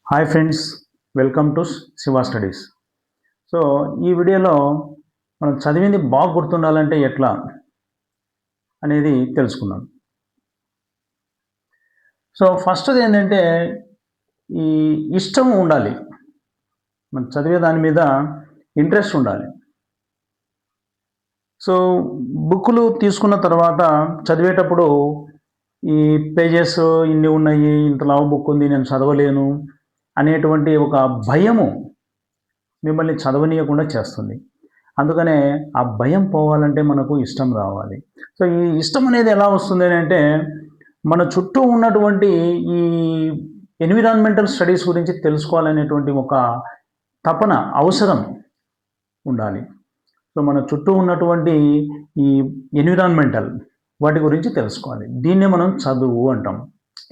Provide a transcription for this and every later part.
Hi friends, welcome to Shiva studies. So ఈ వీడియోలో మనం చదివింది బాగా గుర్తుండాలంటే ఎట్లా అనేది తెలుసుకుందాం. సో ఫస్ట్ది ఏంటంటే ఈ ఇష్టం ఉండాలి. మనం చదివే దాని మీద ఇంట్రెస్ట్ ఉండాలి. సో బుక్కులు తీసుకున్న తర్వాత చదివేటప్పుడు ఈ పేజెస్ ఇన్ని ఉన్నాయి, ఇంత లావు బుక్ ఉంది, నేను చదవలేను అనేటువంటి ఒక భయము మిమ్మల్ని చదవనీయకుండా చేస్తుంది. అందుకనే ఆ భయం పోవాలంటే మనకు ఇష్టం రావాలి. సో ఈ ఇష్టం అనేది ఎలా వస్తుంది అంటే మన చుట్టూ ఉన్నటువంటి ఈ ఎన్విరాన్మెంటల్ స్టడీస్ గురించి తెలుసుకోవాలనేటువంటి ఒక తపన, అవసరం ఉండాలి. సో మన చుట్టూ ఉన్నటువంటి ఈ ఎన్విరాన్మెంటల్ వాటి గురించి తెలుసుకోవాలి. దీన్నే మనం చదువు అంటాం,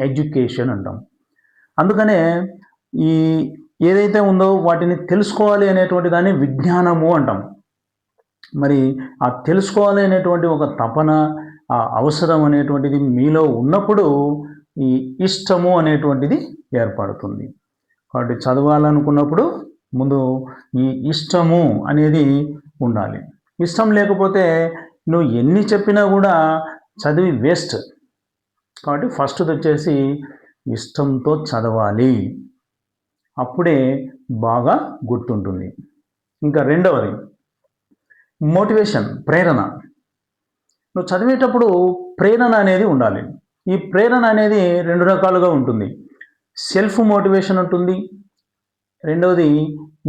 ఎడ్యుకేషన్ అంటాం. అందుకనే ఈ ఏదైతే ఉందో వాటిని తెలుసుకోవాలి అనేటువంటి దాన్ని విజ్ఞానము అంటాం. మరి ఆ తెలుసుకోవాలి అనేటువంటి ఒక తపన, ఆ అవసరం అనేటువంటిది మీలో ఉన్నప్పుడు ఈ ఇష్టము అనేటువంటిది ఏర్పడుతుంది. కాబట్టి చదవాలనుకున్నప్పుడు ముందు ఈ ఇష్టము అనేది ఉండాలి. ఇష్టం లేకపోతే నువ్వు ఎన్ని చెప్పినా కూడా చదివి వేస్ట్. కాబట్టి ఫస్ట్ది వచ్చేసి ఇష్టంతో చదవాలి, అప్పుడే బాగా గుర్తుంటుంది. ఇంకా రెండవది మోటివేషన్, ప్రేరణ. నువ్వు చదివేటప్పుడు ప్రేరణ అనేది ఉండాలి. ఈ ప్రేరణ అనేది రెండు రకాలుగా ఉంటుంది. సెల్ఫ్ మోటివేషన్ ఉంటుంది, రెండవది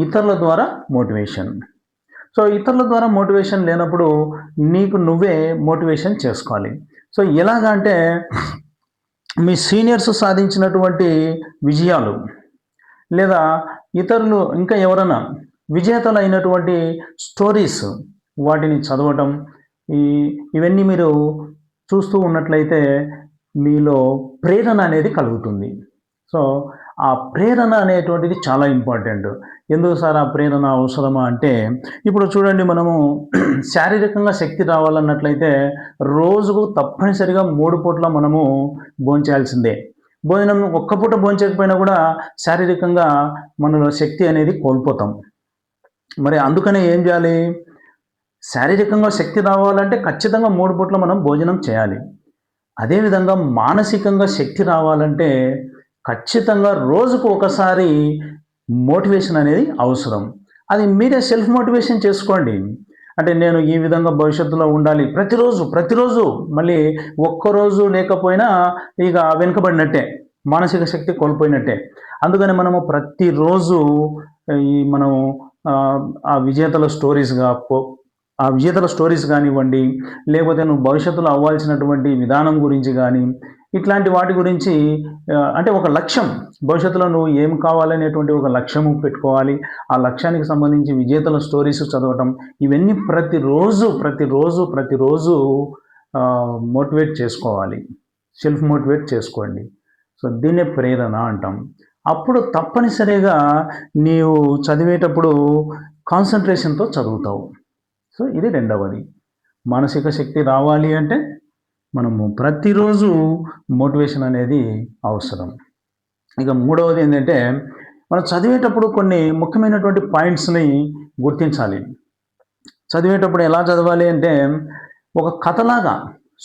ఇతరుల ద్వారా మోటివేషన్. సో ఇతరుల ద్వారా మోటివేషన్ లేనప్పుడు నీకు నువ్వే మోటివేషన్ చేసుకోవాలి. సో ఎలాగంటే మీ సీనియర్స్ సాధించినటువంటి విజయాలు, లేదా ఇతరులు ఇంకా ఎవరైనా విజేతలు అయినటువంటి స్టోరీస్, వాటిని చదవటం, ఇవన్నీ మీరు చూస్తూ ఉన్నట్లయితే మీలో ప్రేరణ అనేది కలుగుతుంది. సో ఆ ప్రేరణ అనేటువంటిది చాలా ఇంపార్టెంట్. ఎందుకు సార్ ఆ ప్రేరణ అవసరమా అంటే, ఇప్పుడు చూడండి, మనము శారీరకంగా శక్తి రావాలన్నట్లయితే రోజుకు తప్పనిసరిగా 3 పూట్ల మనము భోంచేయాల్సిందే. భోజనం ఒక్క పూట భోంచకపోయినా కూడా శారీరకంగా మనలో శక్తి అనేది కోల్పోతాం. మరి అందుకనే ఏం చేయాలి? శారీరకంగా శక్తి రావాలంటే ఖచ్చితంగా 3 పూట్ల మనం భోజనం చేయాలి. అదేవిధంగా మానసికంగా శక్తి రావాలంటే ఖచ్చితంగా రోజుకు ఒకసారి మోటివేషన్ అనేది అవసరం. అది మీరే సెల్ఫ్ మోటివేషన్ చేసుకోండి. అంటే నేను ఈ విధంగా భవిష్యత్తులో ఉండాలి, ప్రతిరోజు మళ్ళీ ఒక్కరోజు లేకపోయినా ఇక వెనుకబడినట్టే, మానసిక శక్తి కోల్పోయినట్టే. అందుకని మనము ప్రతిరోజు మనం ఆ విజేతల స్టోరీస్ కానివ్వండి, లేకపోతే నువ్వు భవిష్యత్తులో అవ్వాల్సినటువంటి విధానం గురించి కానీ, ఇట్లాంటి వాటి గురించి, అంటే ఒక లక్ష్యం, భవిష్యత్తులో నువ్వు ఏం కావాలనేటువంటి ఒక లక్ష్యము పెట్టుకోవాలి. ఆ లక్ష్యానికి సంబంధించి విజేతల స్టోరీస్ చదవటం, ఇవన్నీ ప్రతిరోజు మోటివేట్ చేసుకోవాలి, సెల్ఫ్ మోటివేట్ చేసుకోండి. సో దీన్నే ప్రేరణ అంటాం. అప్పుడు తప్పనిసరిగా నీవు చదివేటప్పుడు కాన్సన్ట్రేషన్తో చదువుతావు. సో ఇది రెండవది. మానసిక శక్తి రావాలి అంటే మనము ప్రతిరోజు మోటివేషన్ అనేది అవసరం. ఇక మూడవది ఏంటంటే, మనం చదివేటప్పుడు కొన్ని ముఖ్యమైనటువంటి పాయింట్స్ని గుర్తించాలి. చదివేటప్పుడు ఎలా చదవాలి అంటే ఒక కథలాగా,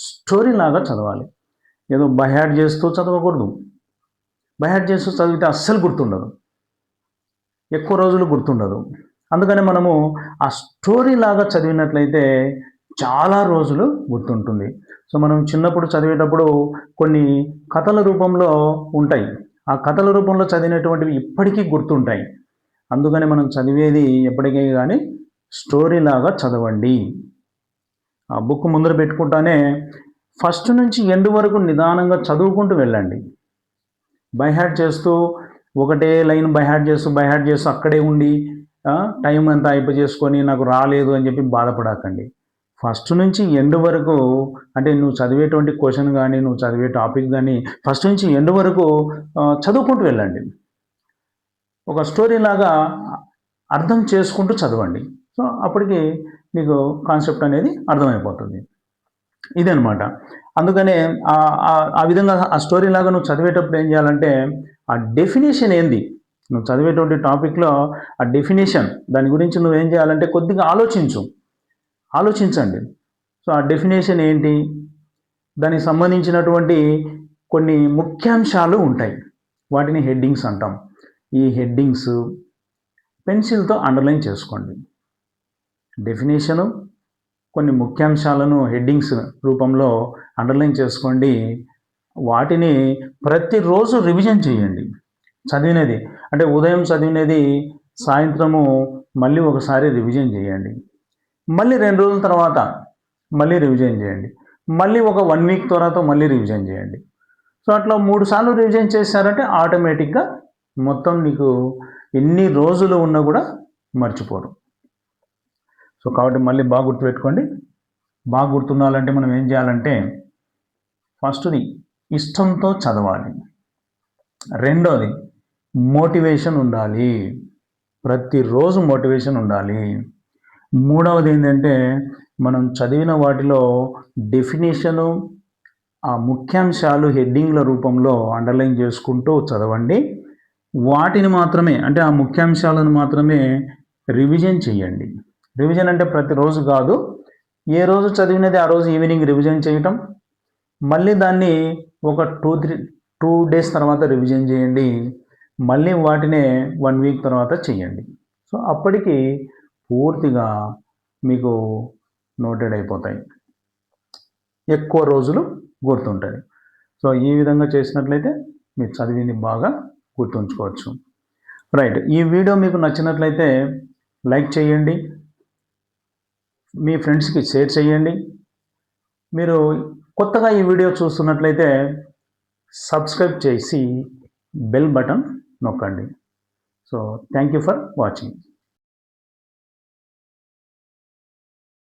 స్టోరీలాగా చదవాలి. ఏదో బైహార్ట్ చేస్తూ చదవకూడదు. బైహార్ట్ చేస్తూ చదివితే అస్సలు గుర్తుండదు, ఎక్కువ రోజులు గుర్తుండదు. అందుకని మనము ఆ స్టోరీ లాగా చదివినట్లయితే చాలా రోజులు గుర్తుంటుంది. సో మనం చిన్నప్పుడు చదివేటప్పుడు కొన్ని కథల రూపంలో ఉంటాయి. ఆ కథల రూపంలో చదివినటువంటివి ఇప్పటికీ గుర్తుంటాయి. అందుకని మనం చదివేది ఎప్పటికీ కానీ స్టోరీ లాగా చదవండి. ఆ బుక్ ముందర పెట్టుకుంటానే ఫస్ట్ నుంచి ఎండ్ వరకు నిదానంగా చదువుకుంటూ వెళ్ళండి. బైహార్ట్ చేస్తూ ఒకటే లైన్ బైహార్ట్ చేస్తూ అక్కడే ఉండి టైం అంతా చేసుకొని నాకు రాలేదు అని చెప్పి బాధపడకండి. ఫస్ట్ నుంచి ఎండ్ వరకు, అంటే నువ్వు చదివేటువంటి క్వశ్చన్ కానీ, నువ్వు చదివే టాపిక్ కానీ ఫస్ట్ నుంచి ఎండ్ వరకు చదువుకుంటూ వెళ్ళండి. ఒక స్టోరీ లాగా అర్థం చేసుకుంటూ చదవండి. సో అప్పటికి నీకు కాన్సెప్ట్ అనేది అర్థమైపోతుంది. ఇదనమాట. అందుకనే ఆ విధంగా ఆ స్టోరీ లాగా నువ్వు చదివేటప్పుడు ఏం చేయాలంటే, ఆ డెఫినేషన్ ఏంది, నువ్వు చదివేటువంటి టాపిక్లో ఆ డెఫినేషన్ దాని గురించి నువ్వేం చేయాలంటే కొద్దిగా ఆలోచించండి. సో ఆ డెఫినేషన్ ఏంటి, దానికి సంబంధించినటువంటి కొన్ని ముఖ్యాంశాలు ఉంటాయి, వాటిని హెడ్డింగ్స్ అంటాం. ఈ హెడ్డింగ్స్ పెన్సిల్తో అండర్లైన్ చేసుకోండి. డెఫినేషను, కొన్ని ముఖ్యాంశాలను హెడ్డింగ్స్ రూపంలో అండర్లైన్ చేసుకోండి. వాటిని ప్రతిరోజు రివిజన్ చేయండి. చదివినది అంటే ఉదయం చదివినది సాయంత్రము మళ్ళీ ఒకసారి రివిజన్ చేయండి. మళ్ళీ 2 రోజుల తర్వాత మళ్ళీ రివిజన్ చేయండి. మళ్ళీ ఒక 1 వీక్ తర్వాత మళ్ళీ రివిజన్ చేయండి. సో అట్లా 3 సార్లు రివిజన్ చేశారంటే ఆటోమేటిక్గా మొత్తం నీకు ఎన్ని రోజులు ఉన్నా కూడా మర్చిపోరు. సో కాబట్టి మళ్ళీ బాగా గుర్తుపెట్టుకోండి. బాగా గుర్తుండాలంటే మనం ఏం చేయాలంటే ఫస్ట్ది ఇష్టంతో చదవాలి. రెండోది మోటివేషన్ ఉండాలి, ప్రతిరోజు మోటివేషన్ ఉండాలి. మూడవది ఏంటంటే మనం చదివిన వాటిలో డెఫినేషను, ఆ ముఖ్యాంశాలు హెడ్డింగ్ల రూపంలో అండర్లైన్ చేసుకుంటూ చదవండి. వాటిని మాత్రమే అంటే ఆ ముఖ్యాంశాలను మాత్రమే రివిజన్ చేయండి. రివిజన్ అంటే ప్రతిరోజు కాదు, ఏ రోజు చదివినది ఆ రోజు ఈవినింగ్ రివిజన్ చేయటం, మళ్ళీ దాన్ని ఒక 2 డేస్ తర్వాత రివిజన్ చేయండి, మళ్ళీ వాటినే 1 వీక్ తర్వాత చేయండి. సో అప్పటికి పూర్తిగా మీకు నోటెడ్ అయిపోతాయి, ఎక్కువ రోజులు గుర్తుంటాయి. సో ఈ విధంగా చేసినట్లయితే మీరు చదివింది బాగా గుర్తుంచుకోవచ్చు. రైట్, ఈ వీడియో మీకు నచ్చినట్లయితే లైక్ చేయండి, మీ ఫ్రెండ్స్కి షేర్ చేయండి. మీరు కొత్తగా ఈ వీడియో చూస్తున్నట్లయితే సబ్స్క్రైబ్ చేసి బెల్ బటన్ నొక్కండి. So thank you for watching.